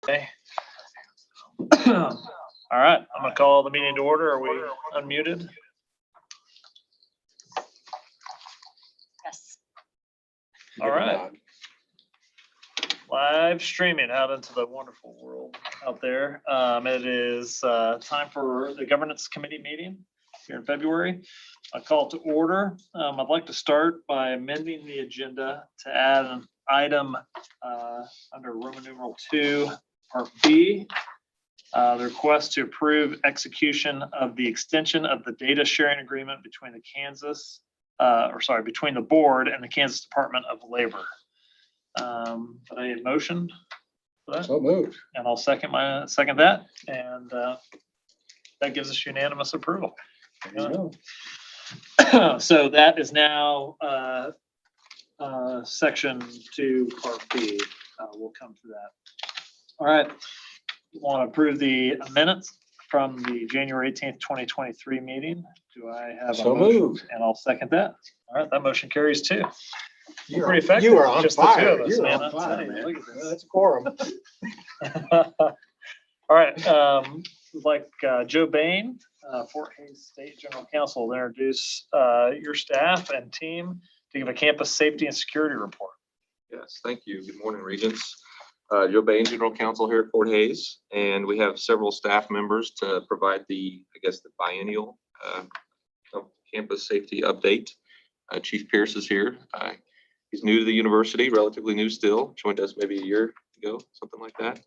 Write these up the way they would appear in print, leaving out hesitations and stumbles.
Okay. All right, I'm gonna call the meeting to order. Are we unmuted? Yes. All right. Live streaming out into the wonderful world out there. It is time for the governance committee meeting here in February. I call it to order. I'd like to start by amending the agenda to add an item under Roman numeral 2, Part B. The request to approve execution of the extension of the data sharing agreement between between the board and the Kansas Department of Labor. But I need a motion for that, So moved. and I'll second that, and that gives us unanimous approval. There you go. So that is now section 2, part B. We'll come to that. All right. Want to approve the minutes from the January 18th, 2023 meeting. Do I have a So motion? moved. And I'll second that. All right, that motion carries too. You're- Pretty effective. You are on Just the two fire. of us, You're man. on I'll fire, tell you, man. look at this. That's a quorum. All right, like Joe Bain, Fort Hays State General Counsel, to introduce your staff and team to give a campus safety and security report. Yes, thank you. Good morning, Regents. Joe Bain, General Counsel here at Fort Hays, and we have several staff members to provide the biennial campus safety update. Chief Pierce is here. He's new to the university, relatively new still, joined us maybe a year ago, something like that.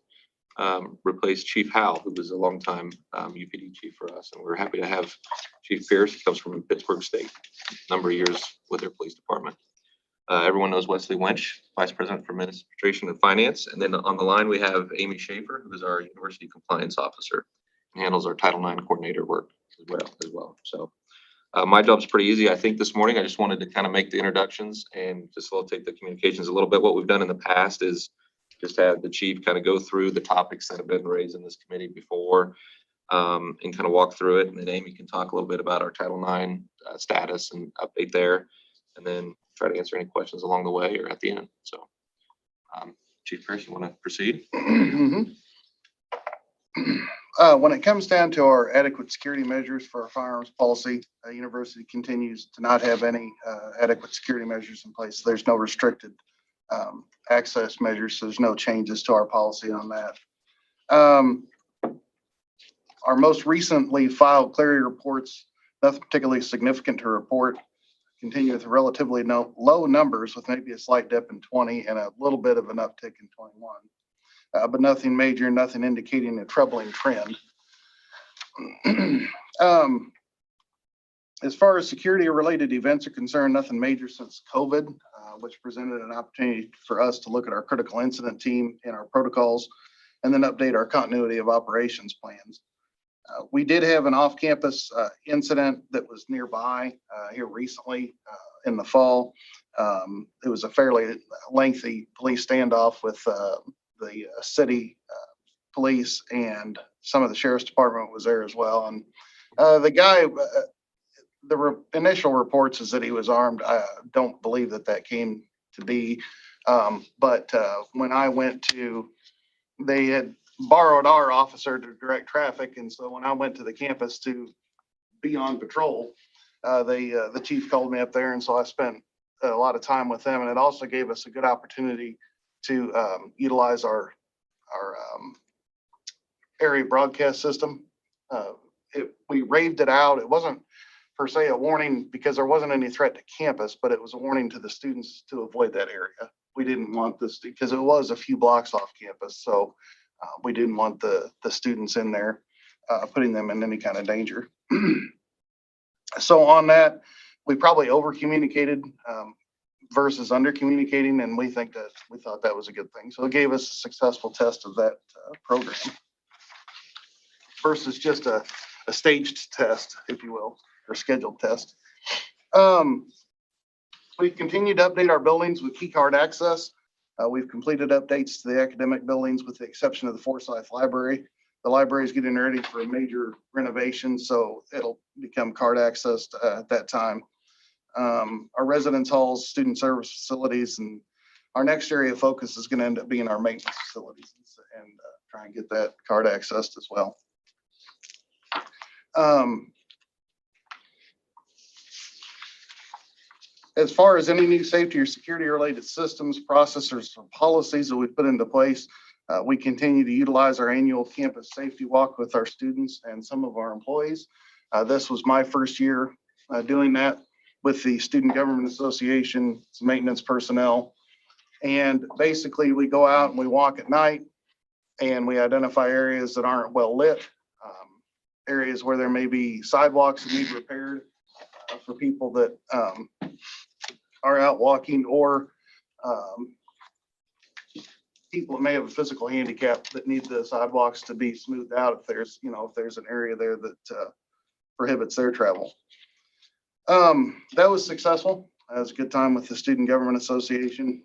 Replaced Chief Howell, who was a longtime UPD chief for us, and we're happy to have Chief Pierce. He comes from Pittsburgh State, a number of years with their police department. Everyone knows Wesley Wench, Vice President for Administration and Finance. And then on the line, we have Amy Schaefer, who is our University Compliance Officer and handles our Title IX coordinator work as well. So my job's pretty easy. I think this morning, I just wanted to kind of make the introductions and facilitate the communications a little bit. What we've done in the past is just have the chief kind of go through the topics that have been raised in this committee before and kind of walk through it. And then Amy can talk a little bit about our Title IX status and update there. And then try to answer any questions along the way or at the end. So, Chief Pierce, you want to proceed? When it comes down to our adequate security measures for our firearms policy, the university continues to not have any adequate security measures in place. There's no restricted access measures, so there's no changes to our policy on that. Our most recently filed clarity reports, nothing particularly significant to report. Continue with relatively low numbers with maybe a slight dip in 20 and a little bit of an uptick in 21, but nothing major, nothing indicating a troubling trend. As far as security related events are concerned, nothing major since COVID, which presented an opportunity for us to look at our critical incident team and our protocols and then update our continuity of operations plans. We did have an off-campus incident that was nearby here recently in the fall. It was a fairly lengthy police standoff with the city police, and some of the sheriff's department was there as well. And the guy, initial reports is that he was armed. I don't believe that came to be. But when I went to, they had borrowed our officer to direct traffic. And so when I went to the campus to be on patrol, the chief called me up there. And so I spent a lot of time with them. And it also gave us a good opportunity to utilize our area broadcast system. We raved it out. It wasn't per se a warning because there wasn't any threat to campus, but it was a warning to the students to avoid that area. We didn't want this because it was a few blocks off campus. So we didn't want the students in there, putting them in any kind of danger. So on that, we probably over communicated versus under communicating. And we thought that was a good thing. So it gave us a successful test of that program versus just a staged test, if you will, or scheduled test. We've continued to update our buildings with key card access. We've completed updates to the academic buildings with the exception of the Forsyth Library. The library is getting ready for a major renovation, so it'll become card accessed at that time. Our residence halls, student service facilities, and our next area of focus is going to end up being our maintenance facilities and try and get that card accessed as well. As far as any new safety or security related systems, processes, or policies that we put into place, we continue to utilize our annual campus safety walk with our students and some of our employees. This was my first year doing that with the Student Government Association, maintenance personnel. And basically we go out and we walk at night and we identify areas that aren't well lit, areas where there may be sidewalks that need repaired for people that are out walking, or people that may have a physical handicap that need the sidewalks to be smoothed out if there's, if there's an area there that prohibits their travel. That was successful. That was a good time with the Student Government Association.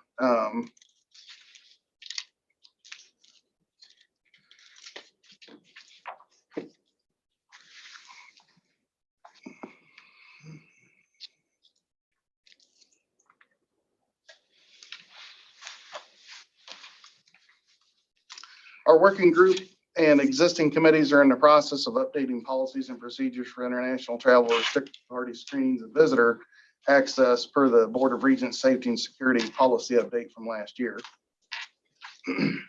Our working group and existing committees are in the process of updating policies and procedures for international travel, restricted party screenings, and visitor access per the Board of Regents Safety and Security policy update from last year. You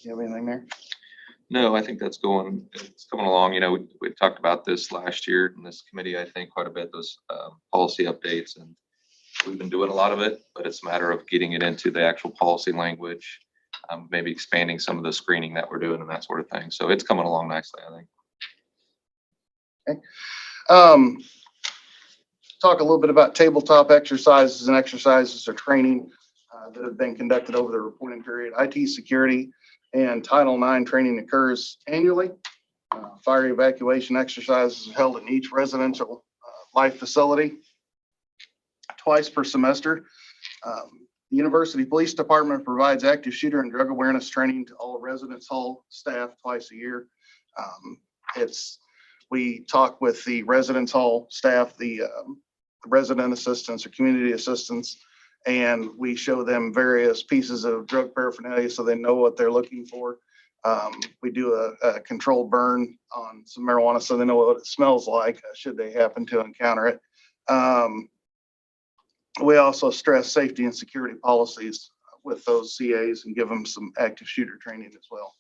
have anything there? No, I think it's coming along. We talked about this last year in this committee, I think quite a bit, those policy updates, and we've been doing a lot of it, but it's a matter of getting it into the actual policy language, maybe expanding some of the screening that we're doing and that sort of thing. So it's coming along nicely, I think. Okay. Talk a little bit about tabletop exercises and exercises or training that have been conducted over the reporting period. IT security and Title IX training occurs annually. Fire evacuation exercises are held in each residential life facility twice per semester. The University Police Department provides active shooter and drug awareness training to all residence hall staff twice a year. We talk with the residence hall staff, the resident assistants or community assistants, and we show them various pieces of drug paraphernalia so they know what they're looking for. We do a controlled burn on some marijuana so they know what it smells like should they happen to encounter it. We also stress safety and security policies with those CAs and give them some active shooter training as well.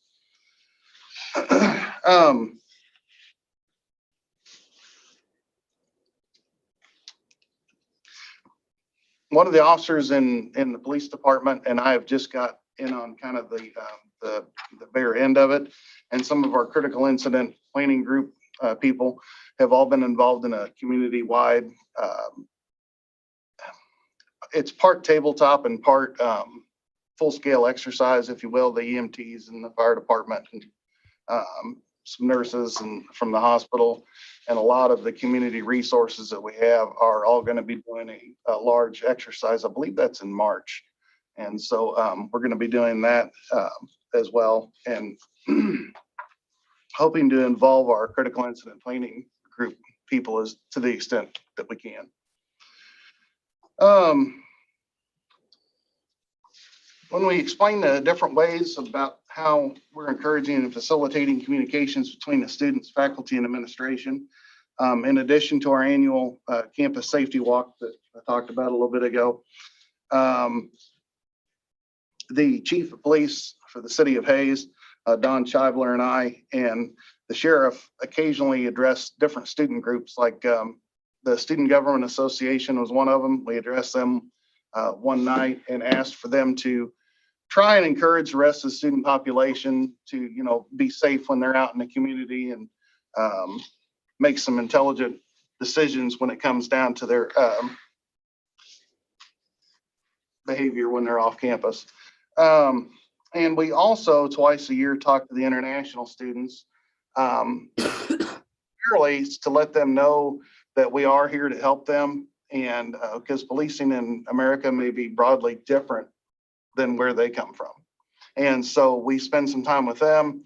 One of the officers in the police department and I have just got in on kind of the bare end of it, and some of our critical incident planning group people have all been involved in a community-wide. It's part tabletop and part full-scale exercise, if you will. The EMTs and the fire department and some nurses and from the hospital and a lot of the community resources that we have are all going to be doing a large exercise. I believe that's in March. And so we're going to be doing that as well, and hoping to involve our critical incident planning group people as to the extent that we can. When we explain the different ways about how we're encouraging and facilitating communications between the students, faculty, and administration, in addition to our annual campus safety walk that I talked about a little bit ago, the chief of police for the city of Hayes, Don Chivler, and I, and the sheriff occasionally address different student groups, like the Student Government Association was one of them. We addressed them one night and asked for them to try and encourage the rest of the student population to, be safe when they're out in the community and make some intelligent decisions when it comes down to their behavior when they're off campus. And we also twice a year talk to the international students, purely to let them know that we are here to help them. And because policing in America may be broadly different than where they come from. And so we spend some time with them.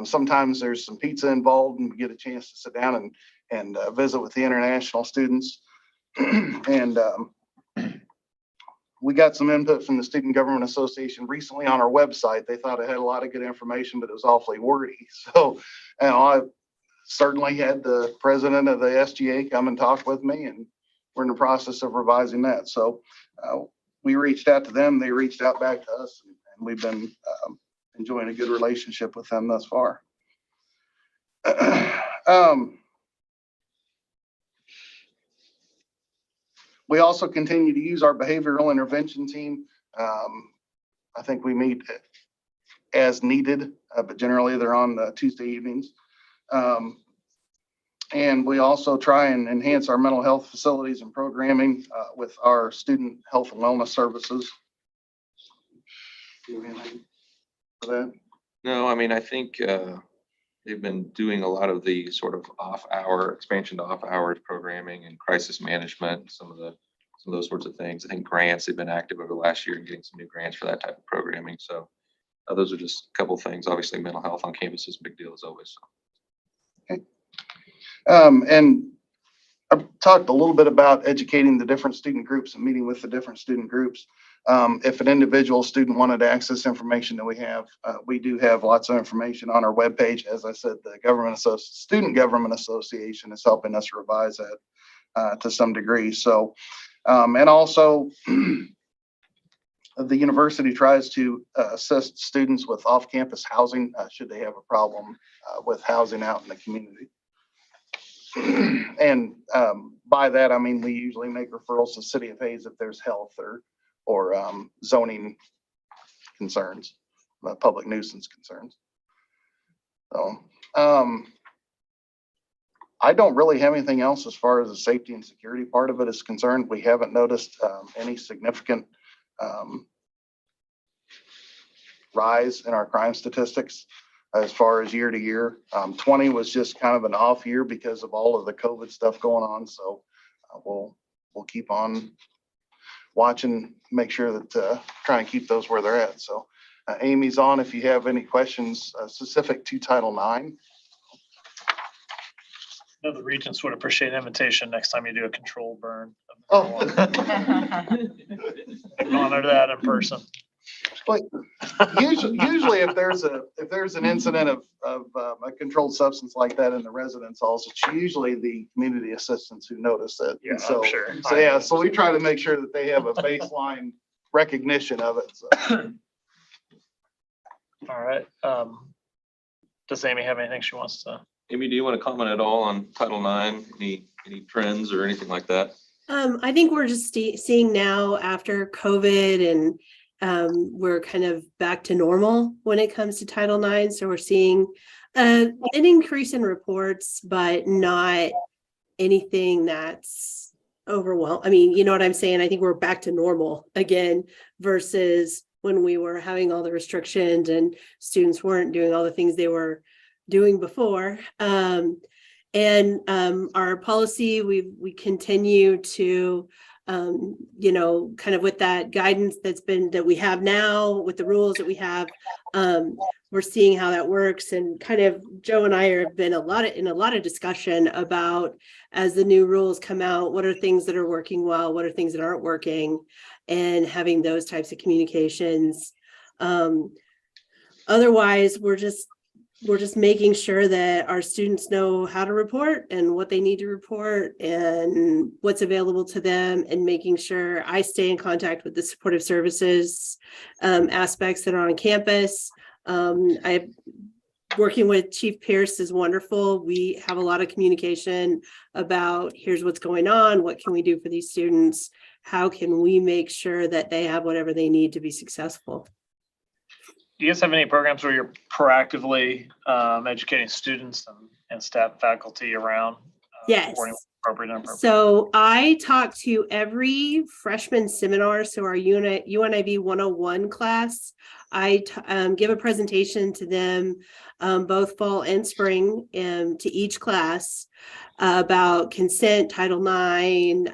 Sometimes there's some pizza involved and we get a chance to sit down and visit with the international students. And we got some input from the Student Government Association recently on our website. They thought it had a lot of good information, but it was awfully wordy. So, I certainly had the president of the SGA come and talk with me, and we're in the process of revising that. So we reached out to them, they reached out back to us, and we've been enjoying a good relationship with them thus far. We also continue to use our behavioral intervention team. I think we meet as needed, but generally they're on Tuesday evenings. And we also try and enhance our mental health facilities and programming with our student health and wellness services. Do you have anything for that? No, I mean, I think they've been doing a lot of the sort of expansion to off hours programming and crisis management, some of those sorts of things. I think grants, they've been active over the last year and getting some new grants for that type of programming. So those are just a couple of things. Obviously, mental health on campus is a big deal as always. And I've talked a little bit about educating the different student groups and meeting with the different student groups. If an individual student wanted to access information that we do have lots of information on our webpage. As I said, the Student Government Association is helping us revise that to some degree. So, and also the university tries to assist students with off-campus housing should they have a problem with housing out in the community. And by that, I mean, we usually make referrals to City of Hays if there's health or zoning concerns, public nuisance concerns. So I don't really have anything else as far as the safety and security part of it is concerned. We haven't noticed any significant rise in our crime statistics as far as year to year. 20 was just kind of an off year because of all of the COVID stuff going on. So we'll keep on watching, make sure that try and keep those where they're at. So Amy's on if you have any questions specific to Title IX. I know the regents would appreciate an invitation next time you do a control burn. Oh. Honor that in person. But usually if there's an incident of a controlled substance like that in the residence halls, it's usually the community assistants who notice it. Yeah, And so, I'm sure. So yeah, so we try to make sure that they have a baseline recognition of it. So. All right. Does Amy have anything she wants to? Amy, do you want to comment at all on Title IX? Any trends or anything like that? I think we're just seeing now after COVID and we're kind of back to normal when it comes to Title IX. So we're seeing an increase in reports, but not anything that's overwhelming. I mean, you know what I'm saying? I think we're back to normal again versus when we were having all the restrictions and students weren't doing all the things they were doing before. And our policy, we continue to kind of with that guidance that we have now with the rules that we have, we're seeing how that works. And kind of Joe and I have been in a lot of discussion about, as the new rules come out, what are things that are working well, what are things that aren't working, and having those types of communications. Otherwise, we're just making sure that our students know how to report and what they need to report and what's available to them, and making sure I stay in contact with the supportive services aspects that are on campus. Working with Chief Pierce is wonderful. We have a lot of communication about here's what's going on, what can we do for these students, how can we make sure that they have whatever they need to be successful. Do you guys have any programs where you're proactively educating students and staff faculty around? Yes. Appropriate and inappropriate? So I talk to every freshman seminar. So our UNIV 101 class, I give a presentation to them both fall and spring to each class about consent, Title IX,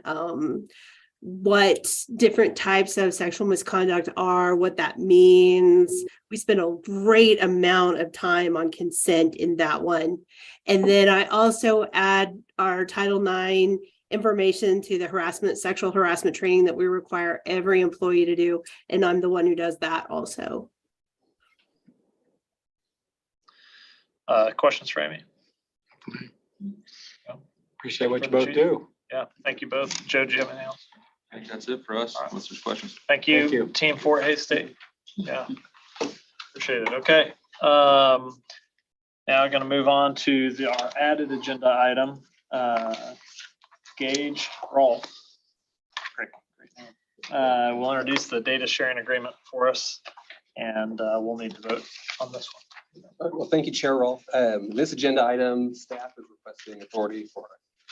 what different types of sexual misconduct are, what that means. We spend a great amount of time on consent in that one. And then I also add our Title IX information to the sexual harassment training that we require every employee to do. And I'm the one who does that also. Questions for Amy? Appreciate what you both do. Yeah, thank you both. Joe, do you have anything else? I think that's it for us, unless there's questions. Thank Thank you, you. Team Fort Hays State. Yeah. Appreciate it. Okay. Now I'm gonna move on to our added agenda item, Gage Rolfe. Great name. Will introduce the data sharing agreement for us, and we'll need to vote on this one. Well, thank you, Chair Rolfe. This agenda item, staff is requesting authority for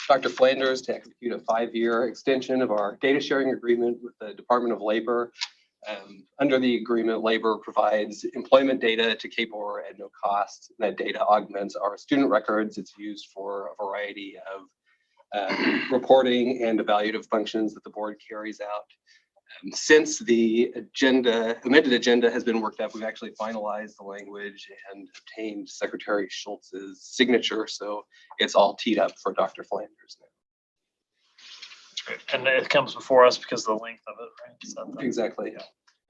Dr. Flanders to execute a 5-year extension of our data sharing agreement with the Department of Labor. Under the agreement, Labor provides employment data to KPOR at no cost. That data augments our student records. It's used for a variety of reporting and evaluative functions that the board carries out. Since the amended agenda has been worked up, we've actually finalized the language and obtained Secretary Schultz's signature. So it's all teed up for Dr. Flanders now. Great. And it comes before us because of the length of it, right? So, Exactly.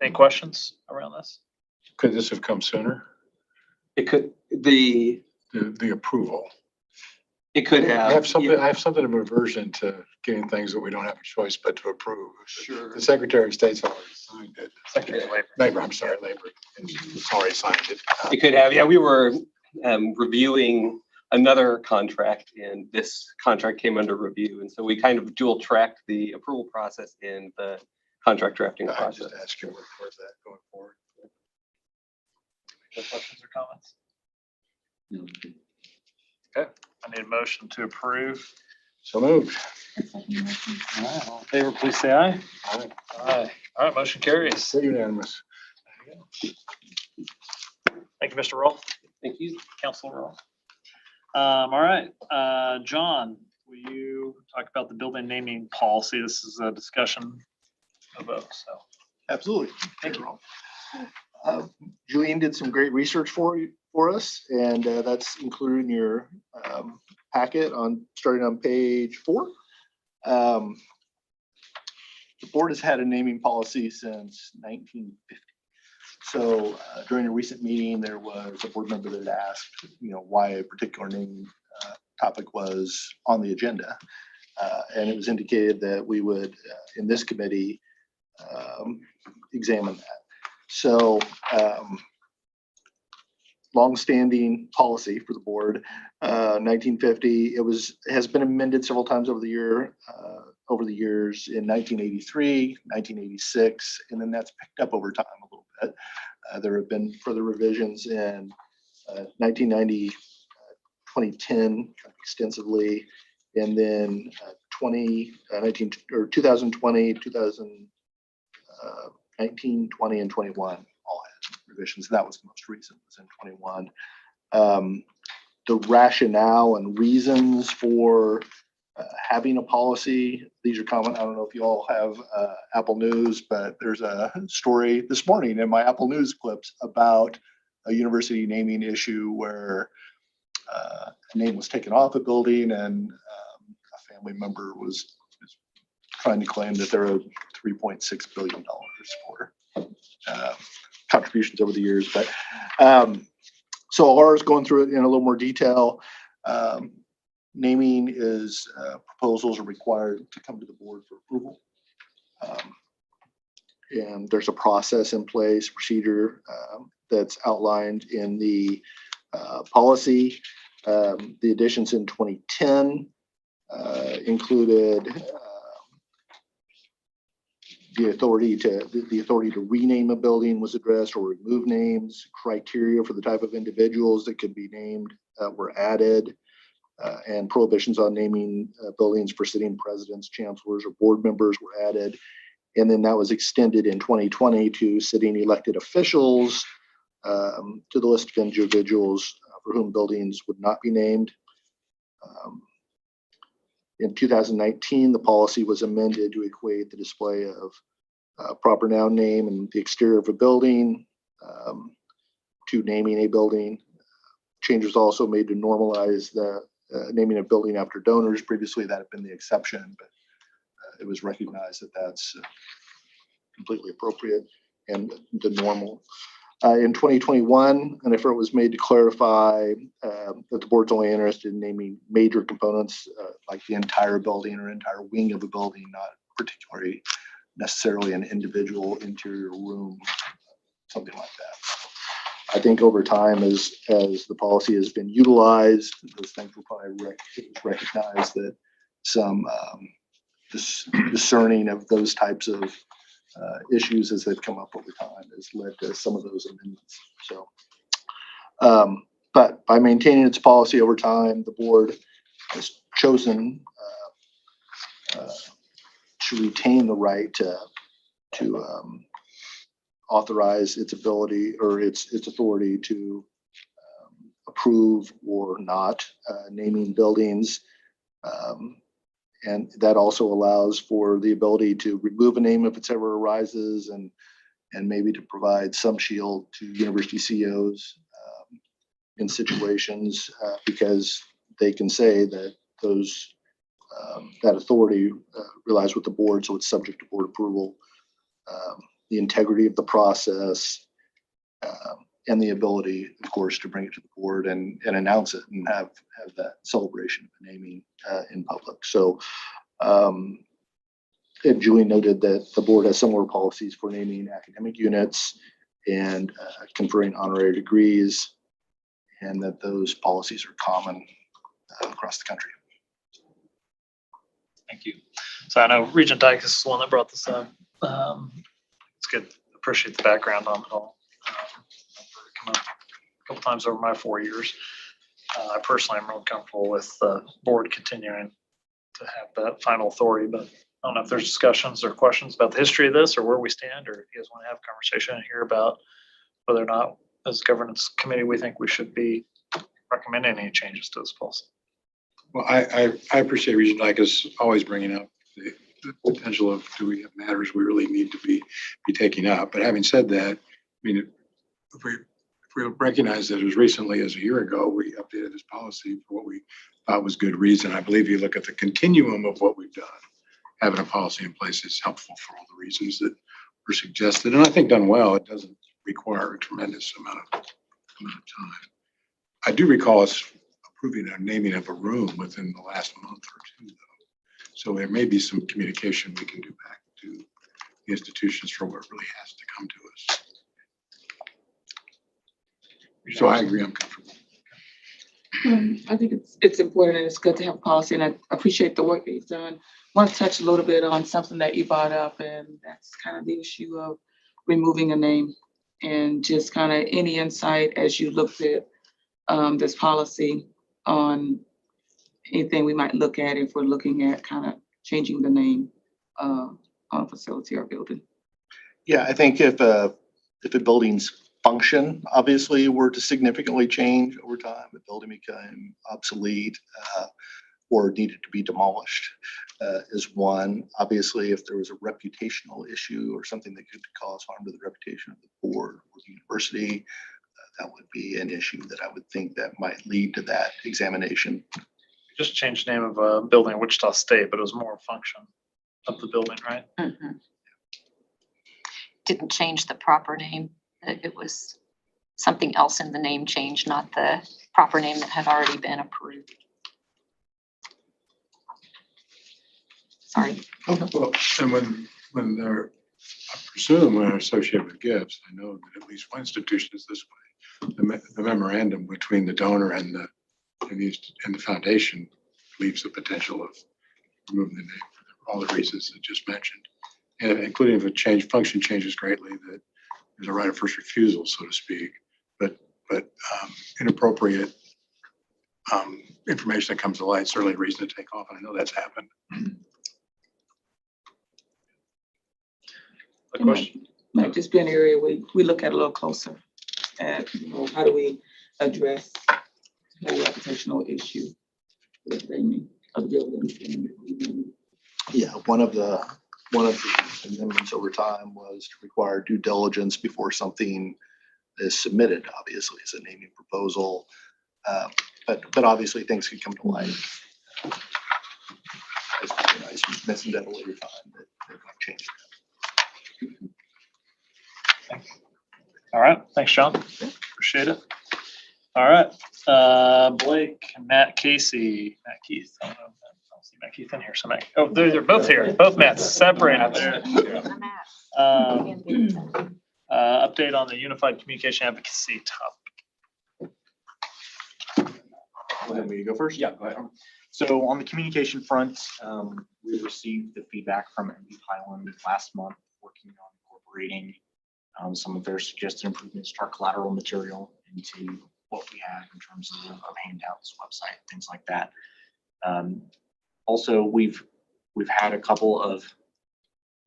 any questions around this? Could this have come sooner? It could, the The approval. It could I have. have something of aversion to getting things that we don't have a choice but to approve. Sure. The Secretary of State's already signed it. Secretary of Labor. Labor, I'm sorry, Labor. It's already signed it. It could have, yeah, we were reviewing another contract and this contract came under review. And so we kind of dual tracked the approval process and the contract drafting I process. just ask you, where's that going forward? Any questions or comments? Okay, I need a motion to approve. So moved. All right, all in favor, please say aye. Aye. Aye. All right, motion carries. So unanimous. Thank you, Mr. Rolfe, Thank you. Councilor Rolfe. All right, John, will you talk about the building naming policy? This is a discussion of votes, so. Absolutely. Thank you. Julian did some great research for us, and that's included in your packet starting on page 4. The board has had a naming policy since 1950. So during a recent meeting, there was a board member that asked, why a particular naming topic was on the agenda. And it was indicated that we would, in this committee, examine that. So longstanding policy for the board, 1950. It has been amended several times over the years in 1983, 1986, and then that's picked up over time a little bit. There have been further revisions in 1990, 2010 extensively, and then 2020, 19, 20, and 21 all had revisions. That was the most recent, was in 21. The rationale and reasons for having a policy, these are common. I don't know if you all have Apple News, but there's a story this morning in my Apple News clips about a university naming issue where a name was taken off a building and a family member was trying to claim that there are $3.6 billion for contributions over the years. But so ours, going through it in a little more detail, naming is proposals are required to come to the board for approval. And there's a process in place, procedure that's outlined in the policy. The additions in 2010 included the authority to rename a building was addressed, or remove names. Criteria for the type of individuals that could be named were added, and prohibitions on naming buildings for sitting presidents, chancellors, or board members were added. And then that was extended in 2020 to sitting elected officials, to the list of individuals for whom buildings would not be named. In 2019, the policy was amended to equate the display of proper noun name and the exterior of a building to naming a building. Changes also made to normalize the naming a building after donors. Previously, that had been the exception, but it was recognized that that's completely appropriate and the normal. In 2021, an effort was made to clarify that the board's only interested in naming major components like the entire building or entire wing of a building, not particularly necessarily an individual interior room, something like that. I think over time, as the policy has been utilized, those things will probably recognize that some discerning of those types of issues as they've come up over time has led to some of those amendments. So, but by maintaining its policy over time, the board has chosen to retain the right to authorize its ability or its authority to approve or not naming buildings. And that also allows for the ability to remove a name if it's ever arises and maybe to provide some shield to university CEOs in situations because they can say that those that authority relies with the board, so it's subject to board approval. The integrity of the process and the ability, of course, to bring it to the board and announce it and have that celebration of naming in public. So and Julie noted that the board has similar policies for naming academic units and conferring honorary degrees, and that those policies are common across the country. Thank you. So I know Regent Dykes is the one that brought this up. It's good. Appreciate the background on it all. Come up a couple times over my 4 years. I personally am real comfortable with the board continuing to have that final authority, but I don't know if there's discussions or questions about the history of this or where we stand, or if you guys want to have a conversation here about whether or not as a governance committee, we think we should be recommending any changes to this policy. Well, I appreciate Regent Dykes always bringing up the potential of do we have matters we really need to be taking up. But having said that, I mean, if we recognize that as recently as a year ago, we updated this policy for what we thought was good reason. I believe you look at the continuum of what we've done, having a policy in place is helpful for all the reasons that were suggested. And I think done well, it doesn't require a tremendous amount of time. I do recall us approving a naming of a room within the last month or two, though. So there may be some communication we can do back to the institutions for what really has to come to us. So I agree, I'm comfortable. I think it's important and it's good to have a policy, and I appreciate the work that you've done. I want to touch a little bit on something that you brought up, and that's kind of the issue of removing a name and just kind of any insight as you looked at this policy on anything we might look at if we're looking at kind of changing the name on a facility or building. Yeah, I think if a building's function obviously were to significantly change over time, the building became obsolete or needed to be demolished is one. Obviously, if there was a reputational issue or something that could cause harm to the reputation of the board or the university, that would be an issue that I would think that might lead to that examination. Just changed the name of a building in Wichita State, but it was more a function of the building, right? Mm-hmm. Didn't change the proper name. It was something else in the name change, not the proper name that had already been approved. Sorry. Well, and when they're, I presume when associated with gifts, I know that at least one institution is this way. The memorandum between the donor and the foundation leaves the potential of removing the name for all the reasons that just mentioned, and including if a function changes greatly, that there's a right of first refusal, so to speak. But inappropriate information that comes to light, certainly a reason to take off. And I know that's happened. A question? Might just be an area we look at a little closer at, how do we address the reputational issue with naming of buildings. Yeah, one of the amendments over time was to require due diligence before something is submitted, obviously, as a naming proposal. But obviously things could come to light. As incidentally we find that they're going to change. All right, thanks, John. Appreciate it. All right, Blake, Matt Casey, Matt Keith. I don't see Matt Keith in here, so Matt, oh, they're both here, both Matts, separated there. Update on the unified communication advocacy topic. Want me to go first? Yeah, go ahead. So on the communication front, we received the feedback from MB Highland last month, working on incorporating some of their suggested improvements to our collateral material into what we have in terms of handouts, website, things like that. Also, we've had a couple of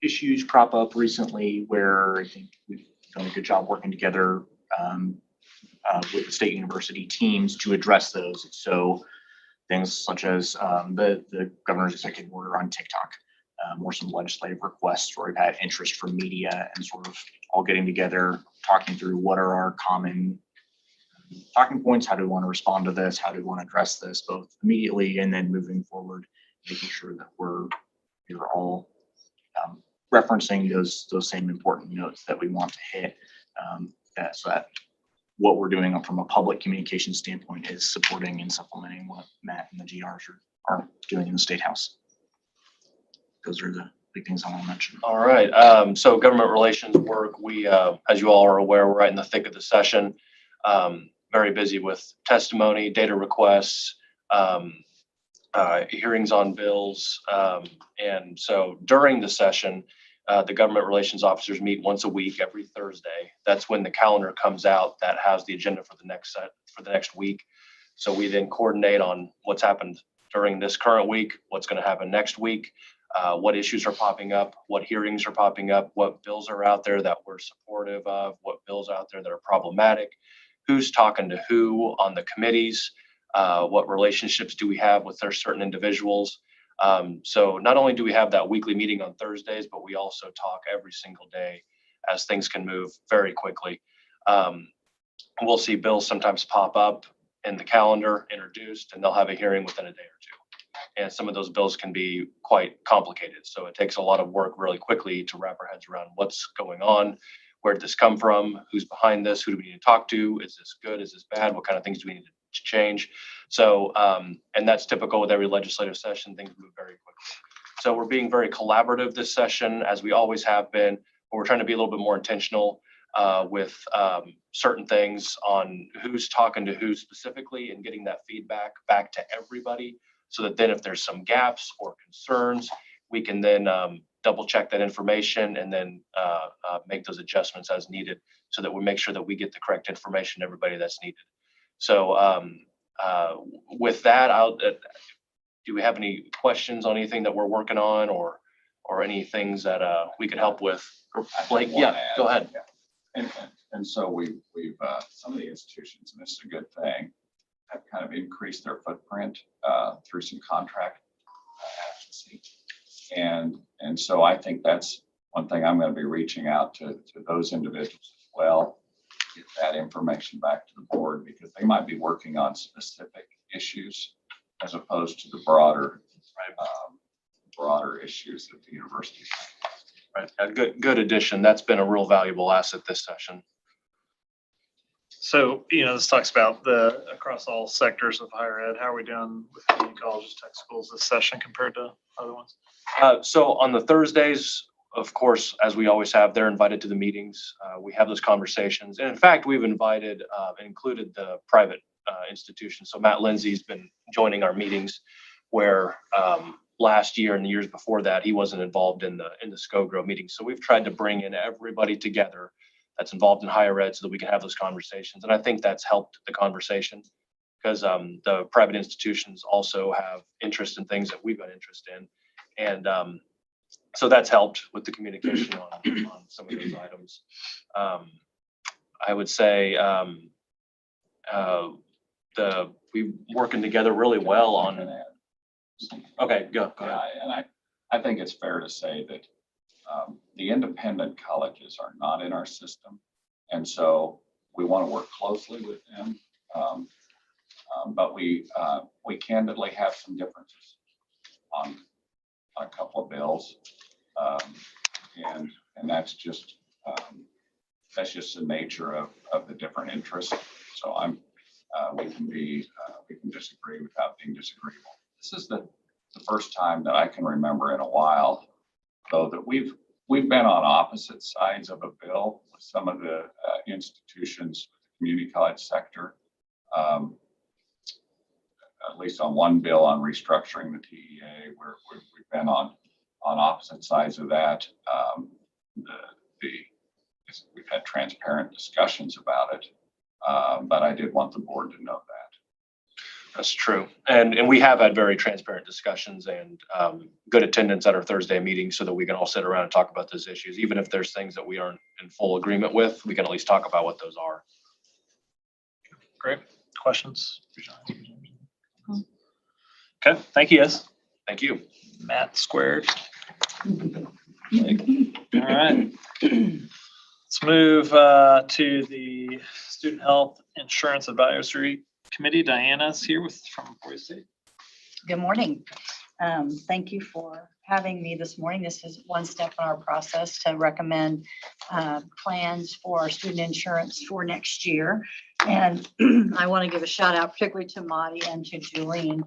issues crop up recently where I think we've done a good job working together with the state university teams to address those. So things such as the governor's executive order on TikTok, or some legislative requests where we've had interest from media and sort of all getting together, talking through what are our common talking points, how do we want to respond to this, how do we want to address this both immediately and then moving forward, making sure that we're all referencing those same important notes that we want to hit, so that what we're doing from a public communication standpoint is supporting and supplementing what Matt and the GRs are doing in the State House. Those are the big things I want to mention. All right. So government relations work, we, as you all are aware, we're right in the thick of the session. Very busy with testimony, data requests, hearings on bills. And so during the session, the government relations officers meet once a week, every Thursday. That's when the calendar comes out that has the agenda for the next week. So we then coordinate on what's happened during this current week, what's going to happen next week, what issues are popping up, what hearings are popping up, what bills are out there that we're supportive of, what bills out there that are problematic, who's talking to who on the committees, what relationships do we have with their certain individuals. So not only do we have that weekly meeting on Thursdays, but we also talk every single day as things can move very quickly. We'll see bills sometimes pop up in the calendar introduced, and they'll have a hearing within a day or two. And some of those bills can be quite complicated. So it takes a lot of work really quickly to wrap our heads around what's going on. Where did this come from? Who's behind this? Who do we need to talk to? Is this good? Is this bad? What kind of things do we need to change? So, and that's typical with every legislative session, things move very quickly. So we're being very collaborative this session, as we always have been, but we're trying to be a little bit more intentional with certain things on who's talking to who specifically and getting that feedback back to everybody. So that then if there's some gaps or concerns, we can then double check that information and then make those adjustments as needed so that we make sure that we get the correct information to everybody that's needed. So with that, do we have any questions on anything that we're working on or any things that we could help with? Blake, yeah, go ahead. And so we've some of the institutions, and this is a good thing, have kind of increased their footprint through some contract advocacy. And so I think that's one thing I'm going to be reaching out to those individuals as well, get that information back to the board because they might be working on specific issues as opposed to the broader issues that the university has. Right, a good addition. That's been a real valuable asset this session. So, this talks about across all sectors of higher ed. How are we doing with community colleges, tech schools this session compared to other ones? So on the Thursdays, of course, as we always have, they're invited to the meetings. We have those conversations. And in fact, we've invited and included the private institutions. So Matt Lindsay's been joining our meetings where last year and the years before that, he wasn't involved in the SCOGRO meetings. So we've tried to bring in everybody together that's involved in higher ed so that we can have those conversations. And I think that's helped the conversation because the private institutions also have interest in things that we've got interest in. And so that's helped with the communication on some of those items. I would say we working together really well on. Okay, go ahead. And I think it's fair to say that the independent colleges are not in our system. And so we want to work closely with them. But we candidly have some differences on a couple of bills. And that's just the nature of the different interests. So we can disagree without being disagreeable. This is the first time that I can remember in a while, though, that we've been on opposite sides of a bill with some of the institutions, community college sector. At least on one bill on restructuring the TEA, where we've been on opposite sides of that. We've had transparent discussions about it, but I did want the board to know that. That's true. And we have had very transparent discussions and good attendance at our Thursday meetings so that we can all sit around and talk about those issues. Even if there's things that we aren't in full agreement with, we can at least talk about what those are. Great. Questions? Okay, thank you, guys. Thank you. Matt squared. All right. Let's move to the Student Health Insurance Advisory Committee. Diana's here from Boise State. Good morning. Thank you for having me this morning. This is one step in our process to recommend plans for our student insurance for next year. And I want to give a shout out particularly to Madi and to Julene.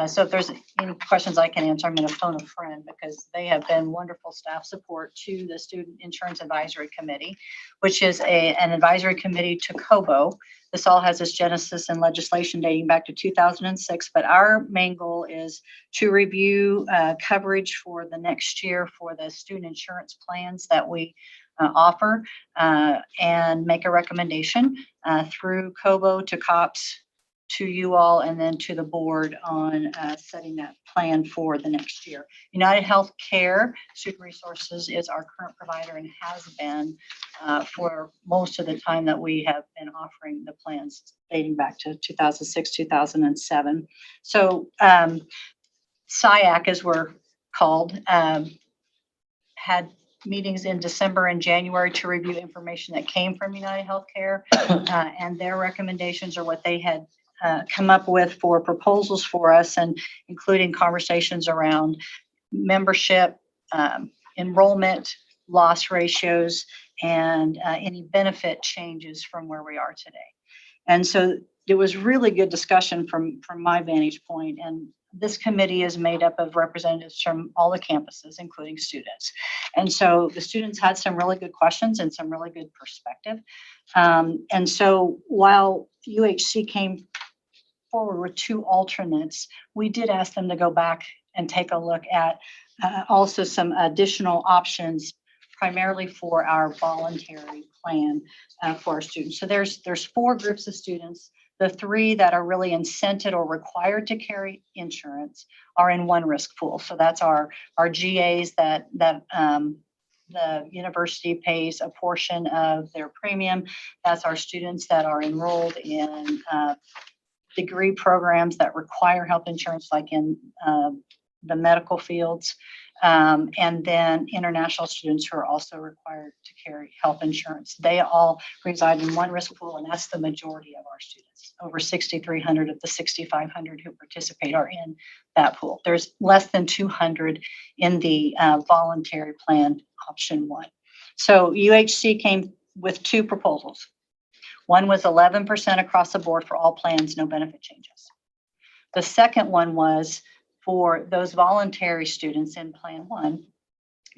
So if there's any questions I can answer, I'm going to phone a friend because they have been wonderful staff support to the Student Insurance Advisory Committee, which is an advisory committee to COBO. This all has its genesis in legislation dating back to 2006, but our main goal is to review coverage for the next year for the student insurance plans that we offer and make a recommendation through COBO to COPS, to you all, and then to the board on setting that plan for the next year. United Healthcare Student Resources is our current provider and has been for most of the time that we have been offering the plans dating back to 2006, 2007. So SIAC, as we're called, had meetings in December and January to review information that came from United Healthcare and their recommendations are what they had come up with for proposals for us, and including conversations around membership, enrollment, loss ratios, and any benefit changes from where we are today. And so it was really good discussion from my vantage point. And this committee is made up of representatives from all the campuses, including students. And so the students had some really good questions and some really good perspective. And so while UHC came forward with two alternates, we did ask them to go back and take a look at also some additional options, primarily for our voluntary plan for our students. So there's 4 groups of students. The 3 that are really incented or required to carry insurance are in one risk pool. So that's our GAs that the university pays a portion of their premium. That's our students that are enrolled in degree programs that require health insurance, like in the medical fields, and then international students who are also required to carry health insurance. They all reside in one risk pool, and that's the majority of our students. Over 6,300 of the 6,500 who participate are in that pool. There's less than 200 in the voluntary plan option 1. So UHC came with 2 proposals. One was 11% across the board for all plans, no benefit changes. The second one was for those voluntary students in Plan 1,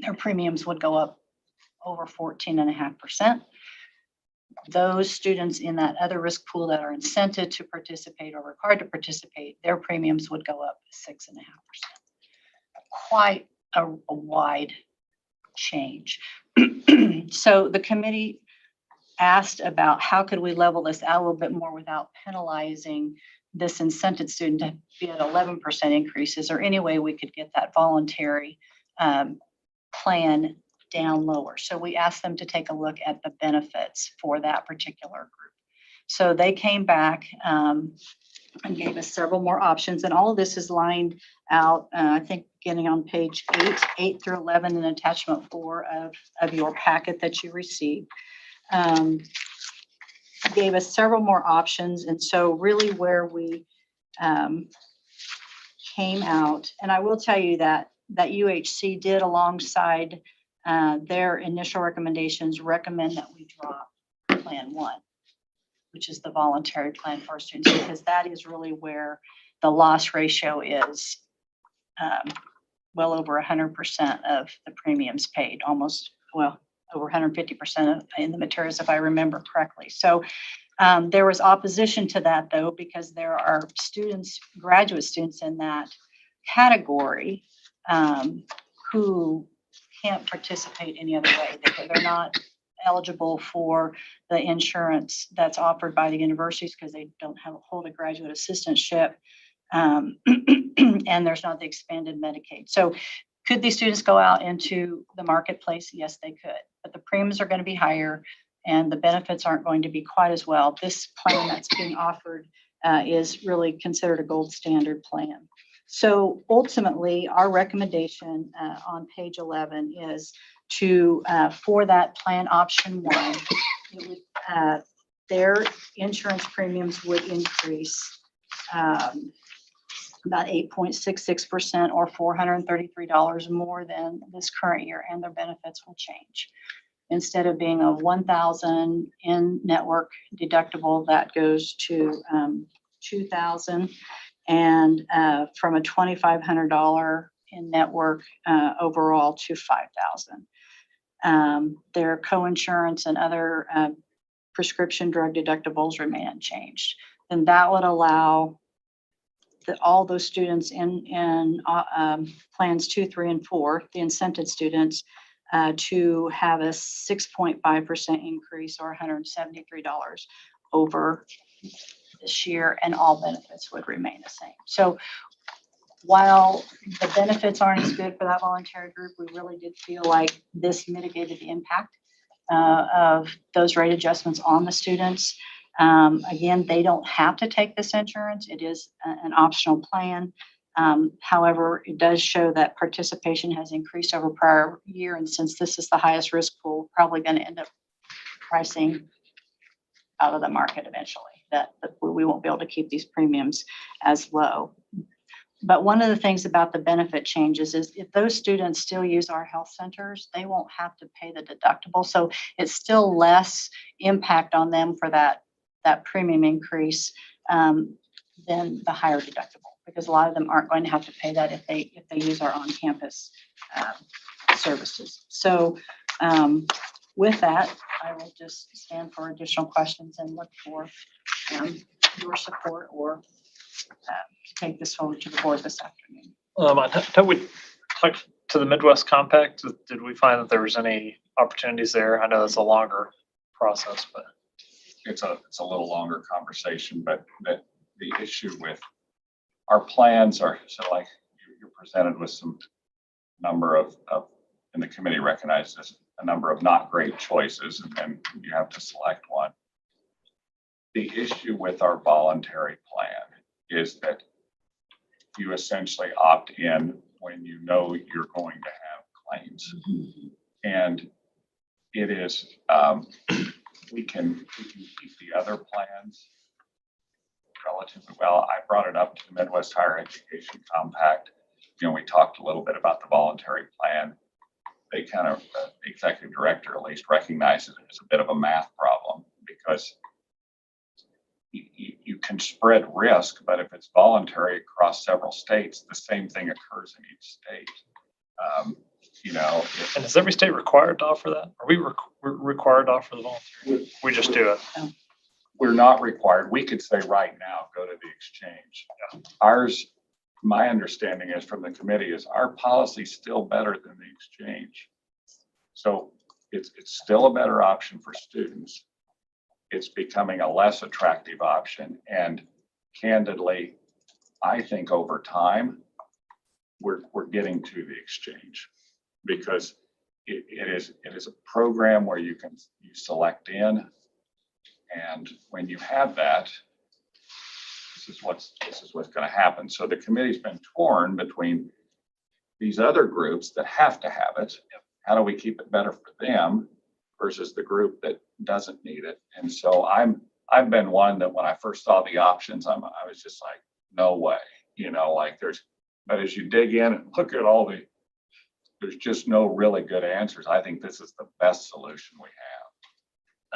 their premiums would go up over 14.5%. Those students in that other risk pool that are incented to participate or required to participate, their premiums would go up 6.5%. Quite a wide change. So the committee asked about how could we level this out a little bit more without penalizing this incented student to be at 11% increase. Is there any way we could get that voluntary plan down lower? So we asked them to take a look at the benefits for that particular group. So they came back and gave us several more options, and all of this is lined out, I think beginning on page 8 through 11 in attachment 4 of your packet that you received. Gave us several more options, and so really where we came out, and I will tell you that UHC did, alongside their initial recommendations, recommend that we drop Plan 1, which is the voluntary plan for our students, because that is really where the loss ratio is well over 100% of the premiums paid, almost, well, over 150% in the materials, if I remember correctly. So there was opposition to that, though, because there are students, graduate students in that category who can't participate any other way. They're not eligible for the insurance that's offered by the universities because they don't hold a graduate assistantship. And there's not the expanded Medicaid. So could these students go out into the marketplace? Yes, they could, but the premiums are going to be higher and the benefits aren't going to be quite as well. This plan that's being offered is really considered a gold standard plan. So ultimately, our recommendation on page 11 is to, for that plan option 1, it would, their insurance premiums would increase about 8.66% or $433 more than this current year, and their benefits will change. Instead of being a $1,000 in-network deductible, that goes to $2,000, and from a $2,500 in-network overall to $5,000. Their co-insurance and other prescription drug deductibles remain unchanged. And that would allow all those students in plans 2, 3, and 4, the incented students, to have a 6.5% increase or $173 over this year, and all benefits would remain the same. So while the benefits aren't as good for that voluntary group, we really did feel like this mitigated the impact of those rate adjustments on the students. Again, they don't have to take this insurance. It is an optional plan. However, it does show that participation has increased over prior year. And since this is the highest risk pool, we're probably going to end up pricing out of the market eventually, that we won't be able to keep these premiums as low. But one of the things about the benefit changes is if those students still use our health centers, they won't have to pay the deductible. So it's still less impact on them for that premium increase than the higher deductible, because a lot of them aren't going to have to pay that if they use our on-campus services. So with that, I will just stand for additional questions and look for your support or take this forward to the board this afternoon. I thought we talked to the Midwest Compact. Did we find that there was any opportunities there? I know it's a longer process, but It's a little longer conversation, but the issue with our plans are, so like you're presented with some number of, and the committee recognizes a number of not great choices, and then you have to select one. The issue with our voluntary plan is that you essentially opt in when you know you're going to have claims. And it is, we can keep the other plans relatively well. I brought it up to the Midwest Higher Education Compact. You know, we talked a little bit about the voluntary plan. They kind of, the executive director at least recognizes it as a bit of a math problem, because you can spread risk, but if it's voluntary across several states, the same thing occurs in each state. You know, and is every state required to offer that? Are we required to offer the voluntary? We just do it. We're not required. We could say right now, go to the exchange. Ours, my understanding is from the committee, is our policy still better than the exchange. So it's still a better option for students. It's becoming a less attractive option. And candidly, I think over time, we're getting to the exchange, because it is a program where you select in, and when you have that, this is what's going to happen. So the committee's been torn between these other groups that have to have it. How do we keep it better for them versus the group that doesn't need it? And so I've been one that when I first saw the options, I was just like, no way, like but as you dig in and look at there's just no really good answers. I think this is the best solution we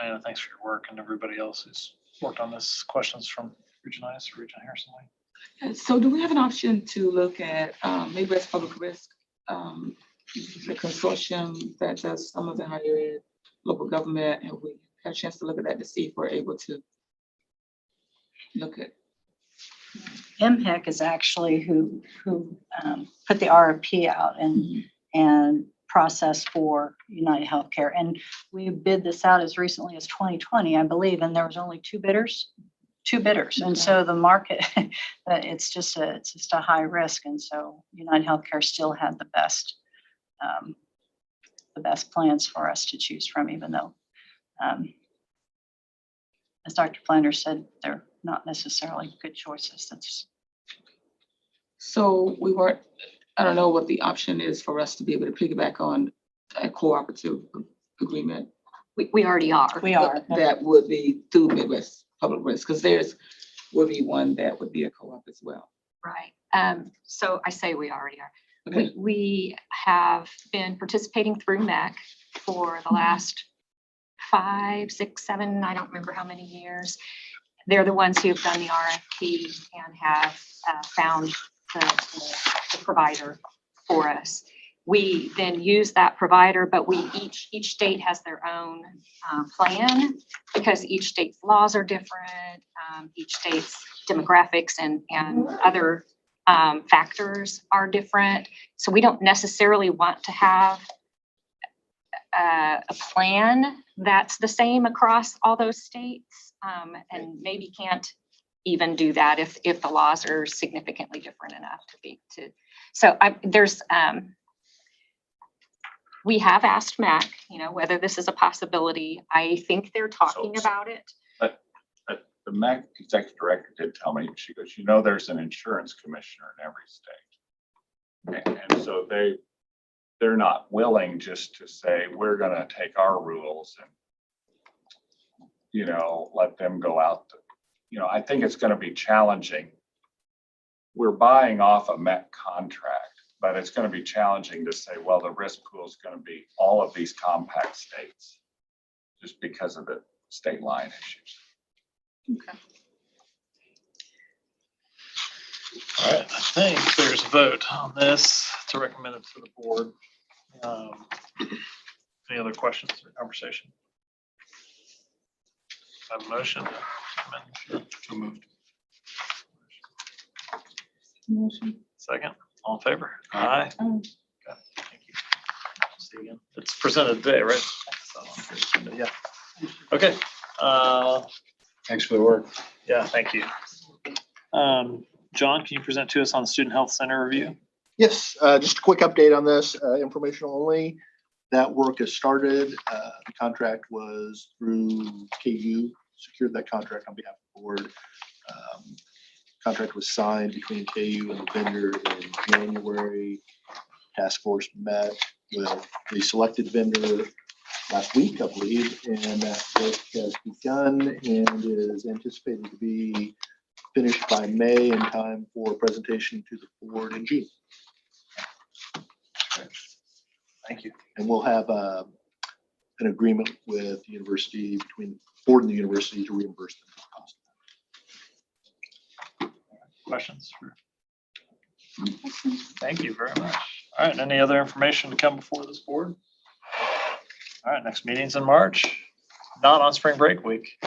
have. Thanks for your work and everybody else who's worked on this. Questions from Region IS or Region Harrison Lake? So do we have an option to look at maybe as public risk, the consortium that does some of the higher ed local government, and we had a chance to look at that to see if we're able to look at. MHEC is actually who put the RFP out and process for United Healthcare. And we bid this out as recently as 2020, I believe, and there was only two bidders. And so the market, it's just a high risk. And so United Healthcare still had the best plans for us to choose from, even though, as Dr. Flanders said, they're not necessarily good choices. So we weren't, I don't know what the option is for us to be able to piggyback on a cooperative agreement. We already are. We are. That would be through Midwest Public Risk, because theirs would be one that would be a co-op as well. Right. So I say we already are. Okay. We have been participating through MEC for the last 5, 6, 7, I don't remember how many years. They're the ones who have done the RFP and have found the provider for us. We then use that provider, but each state has their own plan because each state's laws are different. Each state's demographics and other factors are different. So we don't necessarily want to have a plan that's the same across all those states, and maybe can't even do that if the laws are significantly different enough to. So we have asked MAC, whether this is a possibility. I think they're talking about it. But the MEC executive director did tell me, she goes, there's an insurance commissioner in every state. And so they're not willing just to say, we're going to take our rules and, let them go out. I think it's going to be challenging. We're buying off a MEC contract, but it's going to be challenging to say, well, the risk pool is going to be all of these compact states just because of the state line issues. Okay. All right, I think there's a vote on this to recommend it to the board. Any other questions or conversation? I have a motion. So moved. Motion. Second, all in favor? Aye. Okay, thank you. See you again. It's presented today, right? So, yeah. Okay. Thanks for the work. Yeah, thank you. John, can you present to us on the Student Health Center review? Yes, just a quick update on this, informational only. That work has started. The contract was through KU, secured that contract on behalf of the board. Contract was signed between KU and the vendor in January. Task force met with the selected vendor last week, I believe, and that work has begun and is anticipated to be finished by May in time for presentation to the board in June. Thank you. And we'll have an agreement with the university, between the board and the university, to reimburse them for the cost. Questions? Thank you very much. All right, any other information to come before this board? All right, next meeting's in March, not on spring break week.